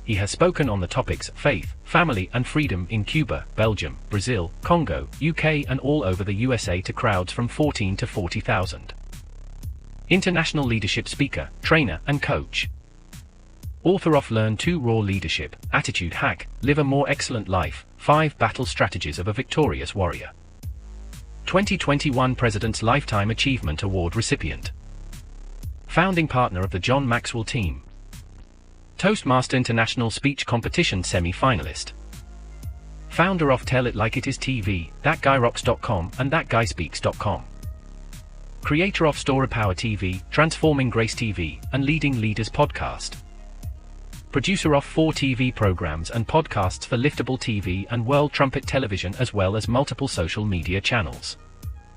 He has spoken on the topics faith, family and freedom in Cuba, Belgium, Brazil, Congo, UK and all over the USA to crowds from 14 to 40,000. International leadership speaker, trainer and coach. Author of Learn to Raw Leadership, Attitude Hack, Live a More Excellent Life, 5 Battle Strategies of a Victorious Warrior. 2021 President's Lifetime Achievement Award recipient. Founding partner of the John Maxwell team. Toastmaster International Speech Competition semi-finalist. Founder of Tell It Like It Is TV, ThatGuyRocks.com and ThatGuySpeaks.com. Creator of Story Power TV, Transforming Grace TV, and Leading Leaders Podcast. Producer of 4 TV programs and podcasts for Liftable TV and World Trumpet Television as well as multiple social media channels.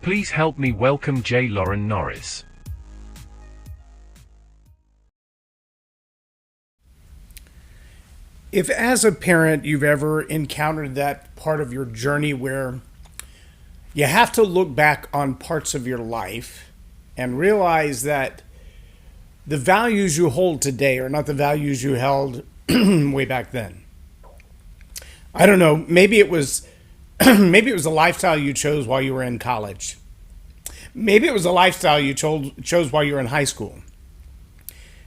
Please help me welcome J Loren Norris. If as a parent you've ever encountered that part of your journey where you have to look back on parts of your life and realize that the values you hold today are not the values you held way back then. I don't know, maybe it was a lifestyle you chose while you were in college. Maybe it was a lifestyle you chose while you were in high school.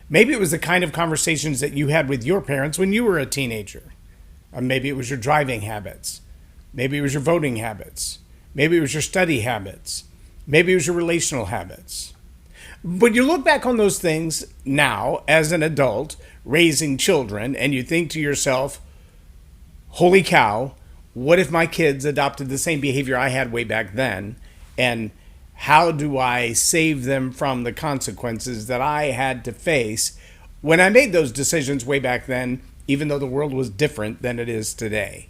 Maybe it was the kind of conversations that you had with your parents when you were a teenager. Or maybe it was your driving habits. Maybe it was your voting habits. Maybe it was your study habits. Maybe it was your relational habits. But you look back on those things now as an adult raising children and you think to yourself, holy cow, what if my kids adopted the same behavior I had way back then? And how do I save them from the consequences that I had to face when I made those decisions way back then, even though the world was different than it is today?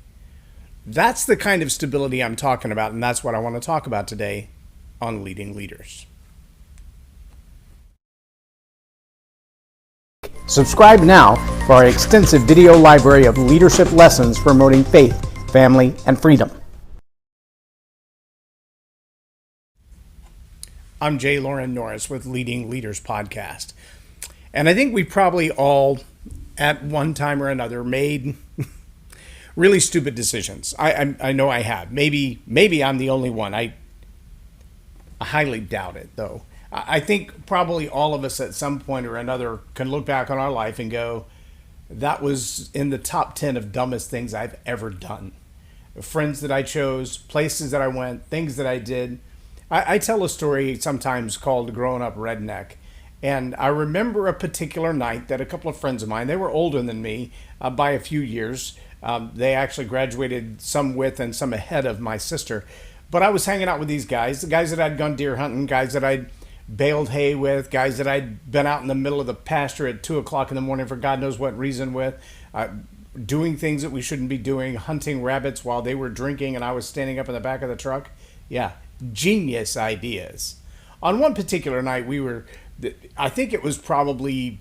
That's the kind of stability I'm talking about, and that's what I want to talk about today on Leading Leaders. Subscribe now for our extensive video library of leadership lessons promoting faith, family, and freedom. I'm J Loren Norris with Leading Leaders Podcast. And I think we probably all, at one time or another, made really stupid decisions. I know I have. Maybe I'm the only one. I highly doubt it, though. I think probably all of us at some point or another can look back on our life and go, that was in the top 10 of dumbest things I've ever done. Friends that I chose, places that I went, things that I did. I tell a story sometimes called Growing Up Redneck. And I remember a particular night that a couple of friends of mine, they were older than me by a few years. They actually graduated some with and some ahead of my sister. But I was hanging out with these guys, the guys that I'd gone deer hunting, guys that I'd baled hay with, guys that I'd been out in the middle of the pasture at 2 o'clock in the morning for God knows what reason with, doing things that we shouldn't be doing, hunting rabbits while they were drinking and I was standing up in the back of the truck. Yeah, genius ideas. On one particular night, I think it was probably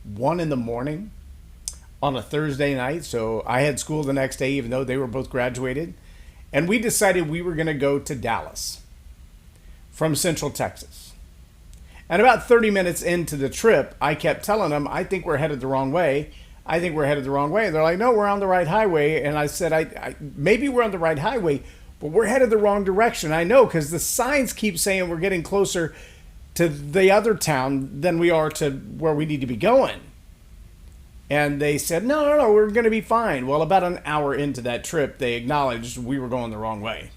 1 in the morning on a Thursday night. So I had school the next day, even though they were both graduated. And we decided we were going to go to Dallas from Central Texas. And about 30 minutes into the trip, I kept telling them, I think we're headed the wrong way. I think we're headed the wrong way. And they're like, no, we're on the right highway. And I said, maybe we're on the right highway, but we're headed the wrong direction. I know, because the signs keep saying we're getting closer to the other town than we are to where we need to be going. And they said, no, we're going to be fine. Well, about an hour into that trip, they acknowledged we were going the wrong way.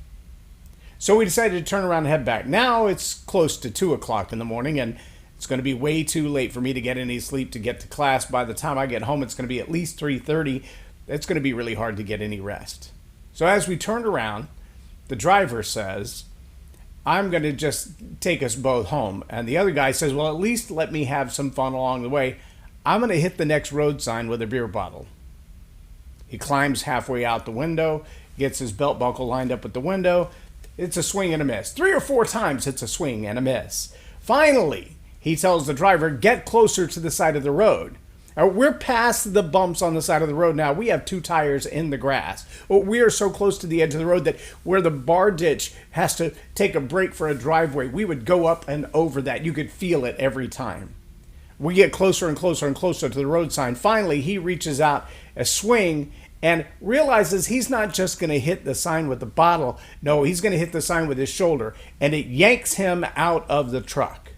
So we decided to turn around and head back. Now it's close to 2 o'clock in the morning, and it's going to be way too late for me to get any sleep to get to class. By the time I get home, it's going to be at least 3:30. It's going to be really hard to get any rest. So as we turned around, the driver says, I'm going to just take us both home. And the other guy says, well, at least let me have some fun along the way. I'm going to hit the next road sign with a beer bottle. He climbs halfway out the window, gets his belt buckle lined up at the window. It's a swing and a miss. 3 or 4 times it's a swing and a miss. Finally, he tells the driver, get closer to the side of the road. We're past the bumps on the side of the road now. We have 2 tires in the grass. We are so close to the edge of the road that where the bar ditch has to take a break for a driveway, we would go up and over that. You could feel it every time. We get closer and closer and closer to the road sign. Finally, he reaches out a swing and realizes he's not just going to hit the sign with the bottle. No, he's going to hit the sign with his shoulder, and it yanks him out of the truck.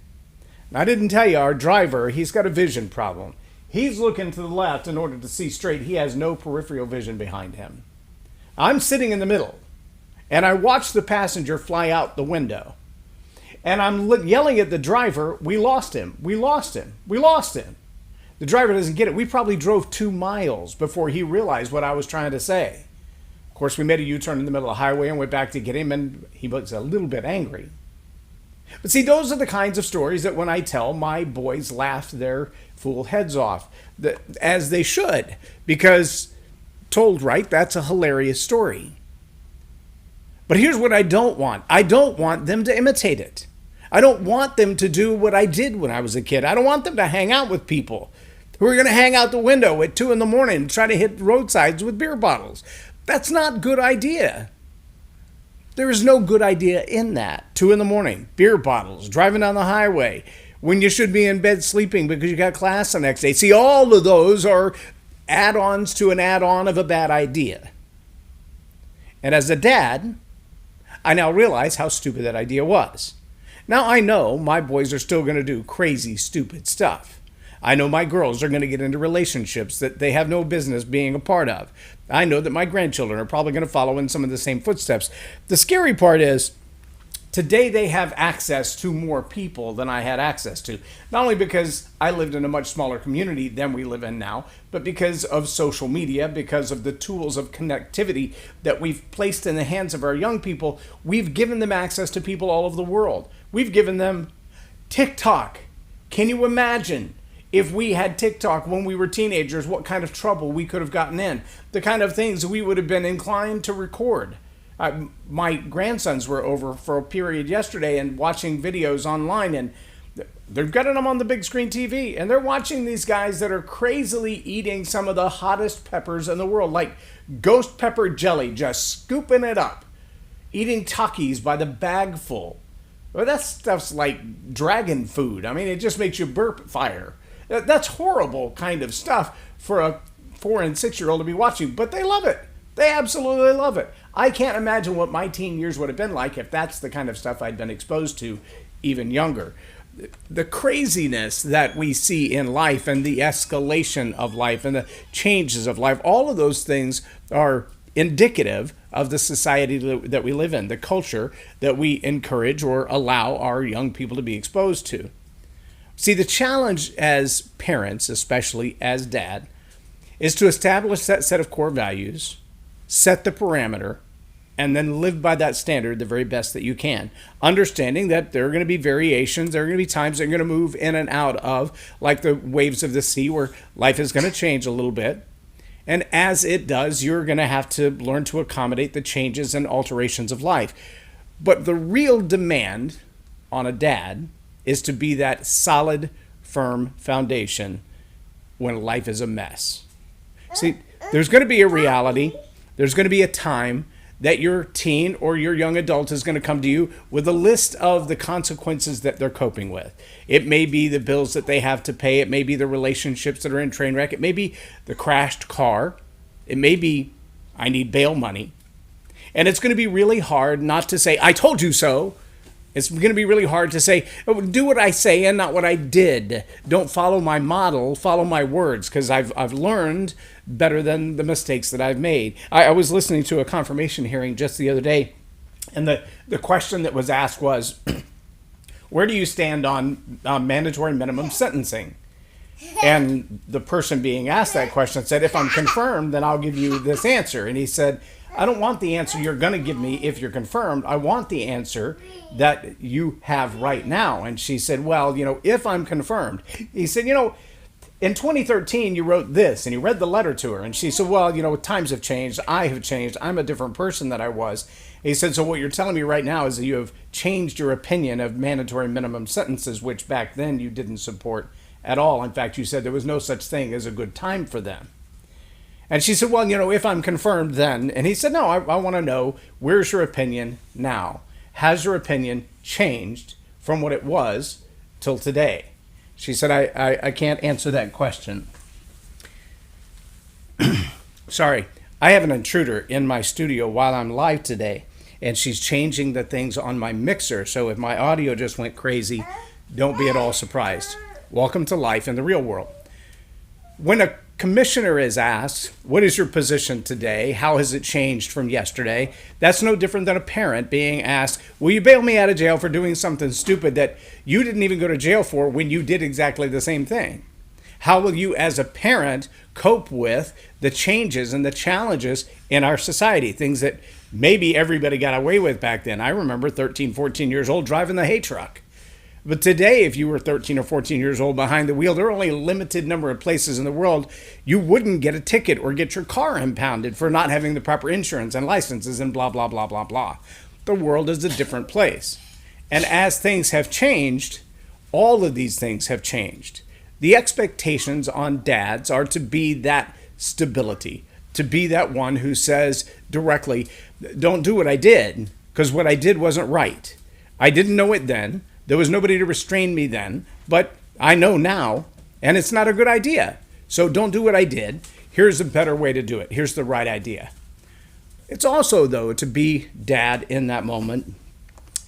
Now, I didn't tell you, our driver, he's got a vision problem. He's looking to the left in order to see straight. He has no peripheral vision behind him. I'm sitting in the middle, and I watch the passenger fly out the window. And I'm yelling at the driver, we lost him, we lost him, we lost him. The driver doesn't get it. We probably drove 2 miles before he realized what I was trying to say. Of course, we made a U-turn in the middle of the highway and went back to get him, and he was a little bit angry. But see, those are the kinds of stories that when I tell, my boys laugh their fool heads off, as they should, because told right, that's a hilarious story. But here's what I don't want. I don't want them to imitate it. I don't want them to do what I did when I was a kid. I don't want them to hang out with people who are going to hang out the window at 2 a.m. and try to hit roadsides with beer bottles. That's not a good idea. There is no good idea in that. 2 a.m, beer bottles, driving down the highway, when you should be in bed sleeping because you got class the next day. See, all of those are add-ons to an add-on of a bad idea. And as a dad, I now realize how stupid that idea was. Now I know my boys are still going to do crazy, stupid stuff. I know my girls are going to get into relationships that they have no business being a part of. I know that my grandchildren are probably going to follow in some of the same footsteps. The scary part is, today they have access to more people than I had access to. Not only because I lived in a much smaller community than we live in now, but because of social media, because of the tools of connectivity that we've placed in the hands of our young people. We've given them access to people all over the world. We've given them TikTok. Can you imagine if we had TikTok when we were teenagers, what kind of trouble we could have gotten in? The kind of things we would have been inclined to record. My grandsons were over for a period yesterday and watching videos online, and they've got them on the big screen TV, and they're watching these guys that are crazily eating some of the hottest peppers in the world, like ghost pepper jelly, just scooping it up, eating Takis by the bagful. Well, that stuff's like dragon food. I mean, it just makes you burp fire. That's horrible kind of stuff for a 4 and 6-year-old to be watching, but they love it. They absolutely love it. I can't imagine what my teen years would have been like if that's the kind of stuff I'd been exposed to even younger. The craziness that we see in life and the escalation of life and the changes of life, all of those things are indicative of the society that we live in, the culture that we encourage or allow our young people to be exposed to. See, the challenge as parents, especially as dad, is to establish that set of core values, set the parameter, and then live by that standard the very best that you can. Understanding that there are going to be variations, there are going to be times they're going to move in and out of, like the waves of the sea, where life is going to change a little bit. And as it does, you're going to have to learn to accommodate the changes and alterations of life. But the real demand on a dad is to be that solid, firm foundation when life is a mess. See, there's going to be a reality. There's going to be a time that your teen or your young adult is going to come to you with a list of the consequences that they're coping with. It may be the bills that they have to pay. It may be the relationships that are in train wreck. It may be the crashed car. It may be, I need bail money. And it's going to be really hard not to say, I told you so. It's going to be really hard to say, oh, do what I say and not what I did. Don't follow my model, follow my words, because I've learned better than the mistakes that I've made. I was listening to a confirmation hearing just the other day, and the question that was asked was, where do you stand on mandatory minimum sentencing? And the person being asked that question said, if I'm confirmed, then I'll give you this answer. And he said, I don't want the answer you're going to give me if you're confirmed. I want the answer that you have right now. And she said, well, if I'm confirmed. He said, in 2013, you wrote this, and he read the letter to her. And she said, well, times have changed. I have changed. I'm a different person than I was. He said, so what you're telling me right now is that you have changed your opinion of mandatory minimum sentences, which back then you didn't support at all. In fact, you said there was no such thing as a good time for them. And she said, well, if I'm confirmed then. And he said, no, I want to know, where's your opinion now? Has your opinion changed from what it was till today? She said, I can't answer that question. Sorry, I have an intruder in my studio while I'm live today, and she's changing the things on my mixer. So if my audio just went crazy, don't be at all surprised. Welcome to life in the real world. When a commissioner is asked, what is your position today? How has it changed from yesterday? That's no different than a parent being asked, will you bail me out of jail for doing something stupid that you didn't even go to jail for when you did exactly the same thing? How will you as a parent cope with the changes and the challenges in our society? Things that maybe everybody got away with back then. I remember 13, 14 years old driving the hay truck. But today, if you were 13 or 14 years old behind the wheel, there are only a limited number of places in the world you wouldn't get a ticket or get your car impounded for not having the proper insurance and licenses and blah, blah, blah, blah, blah. The world is a different place. And as things have changed, all of these things have changed. The expectations on dads are to be that stability, to be that one who says directly, don't do what I did, because what I did wasn't right. I didn't know it then. There was nobody to restrain me then, but I know now, and it's not a good idea. So don't do what I did. Here's a better way to do it. Here's the right idea. It's also, though, to be dad in that moment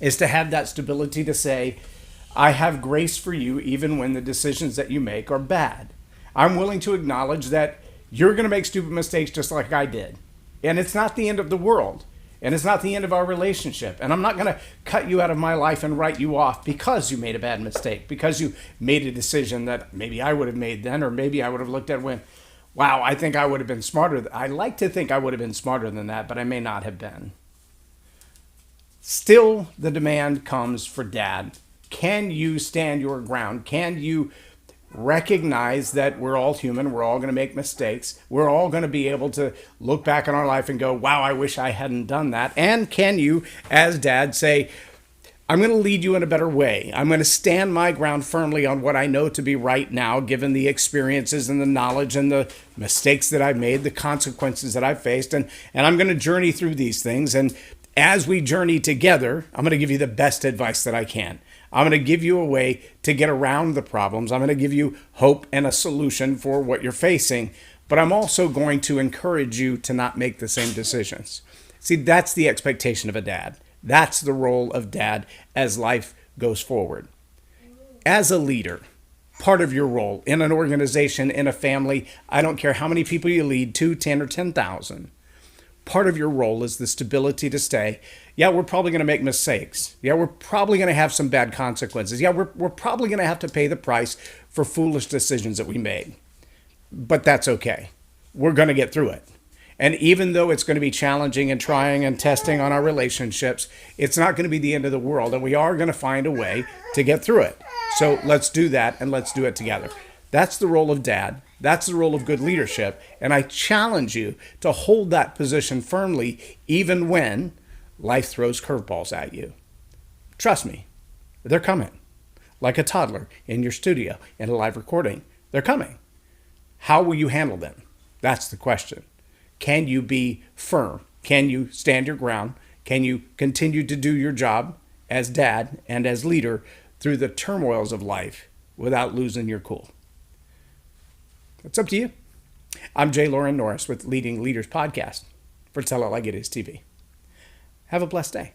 is to have that stability to say, I have grace for you even when the decisions that you make are bad. I'm willing to acknowledge that you're going to make stupid mistakes just like I did. And it's not the end of the world. And it's not the end of our relationship. And I'm not going to cut you out of my life and write you off because you made a bad mistake, because you made a decision that maybe I would have made then, or maybe I would have looked at when, wow, I think I would have been smarter. I like to think I would have been smarter than that, but I may not have been. Still, the demand comes for dad. Can you stand your ground? Can you recognize that we're all human, we're all going to make mistakes, we're all going to be able to look back on our life and go, wow, I wish I hadn't done that? And can you, as dad, say, I'm going to lead you in a better way. I'm going to stand my ground firmly on what I know to be right now, given the experiences and the knowledge and the mistakes that I've made, the consequences that I've faced, and I'm going to journey through these things. And as we journey together, I'm going to give you the best advice that I can. I'm going to give you a way to get around the problems. I'm going to give you hope and a solution for what you're facing. But I'm also going to encourage you to not make the same decisions. See, that's the expectation of a dad. That's the role of dad as life goes forward. As a leader, part of your role in an organization, in a family, I don't care how many people you lead, 2, 10, or 10,000, part of your role is the stability to stay. Yeah, we're probably going to make mistakes. Yeah, we're probably going to have some bad consequences. Yeah, we're probably going to have to pay the price for foolish decisions that we made. But that's okay. We're going to get through it. And even though it's going to be challenging and trying and testing on our relationships, it's not going to be the end of the world. And we are going to find a way to get through it. So let's do that, and let's do it together. That's the role of dad. That's the role of good leadership. And I challenge you to hold that position firmly, even when life throws curveballs at you. Trust me, they're coming. Like a toddler in your studio in a live recording, they're coming. How will you handle them? That's the question. Can you be firm? Can you stand your ground? Can you continue to do your job as dad and as leader through the turmoils of life without losing your cool? It's up to you. I'm J Loren Norris with Leading Leaders Podcast for Tell It Like It Is TV. Have a blessed day.